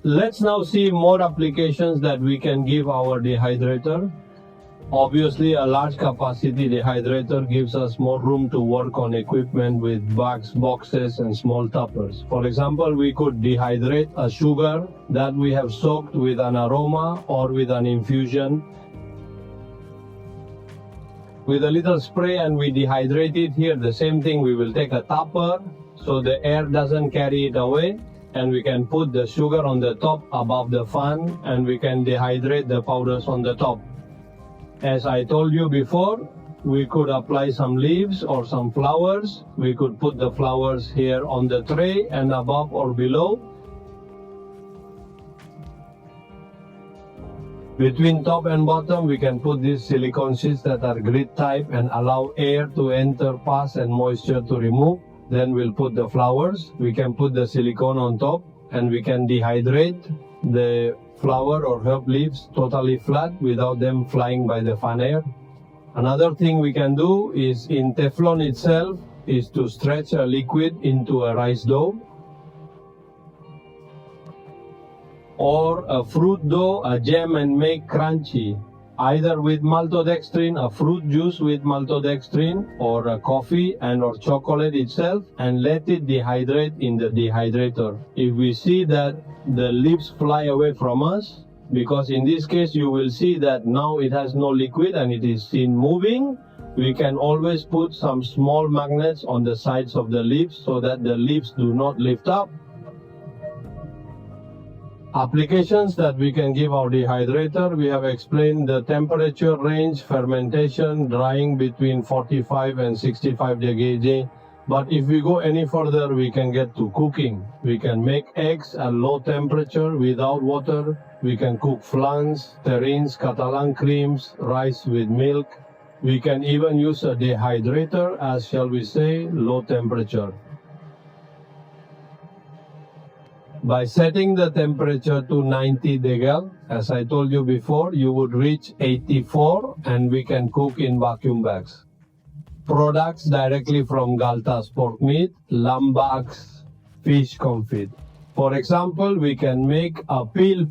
Let's now see more applications that we can give our dehydrator. Obviously, a large capacity dehydrator gives us more room to work on equipment with bags, boxes, and small toppers. For example, we could dehydrate a sugar that we have soaked with an aroma or with an infusion with a little spray, and we dehydrate it. Here the same thing, we will take a topper so the air doesn't carry it away, and we can put the sugar on the top above the fan, and we can dehydrate the powders on the top. As I told you before, we could apply some leaves or some flowers. We could put the flowers here on the tray and above or below. Between top and bottom, we can put these silicone sheets that are grid type and allow air to enter, pass, and moisture to remove. Then we'll put the flowers. We can put the silicone on top, and we can dehydrate the flower or herb leaves totally flat without them flying by the fan air. Another thing we can do is in Teflon itself is to stretch a liquid into a rice dough or a fruit dough, a jam, and make crunchy, either with maltodextrin, a fruit juice with maltodextrin, or a coffee and or chocolate itself, and let it dehydrate in the dehydrator. If we see that the leaves fly away from us, because in this case you will see that now it has no liquid and it is seen moving, we can always put some small magnets on the sides of the leaves so that the leaves do not lift up. Applications that we can give our dehydrator: we have explained the temperature range, fermentation, drying between 45 and 65 degrees. But if we go any further, we can get to cooking. We can make eggs at low temperature without water. We can cook flans, terrines, Catalan creams, rice with milk. We can even use a dehydrator as, shall we say, low temperature. By setting the temperature to 90 degrees, as I told you before, you would reach 84, and we can cook in vacuum bags. Products directly from Galta's pork meat, lamb backs, fish confit. For example, we can make a peel,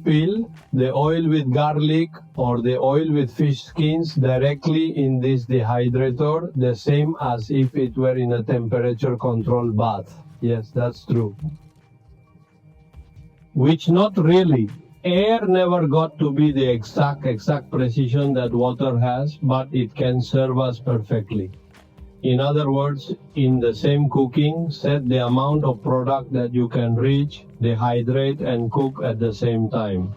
the oil with garlic or the oil with fish skins directly in this dehydrator, the same as if it were in a temperature controlled bath. Yes, that's true. Which not really. Air never got to be the exact precision that water has, but it can serve us perfectly. In other words, in the same cooking, set the amount of product that you can reach, dehydrate, and cook at the same time.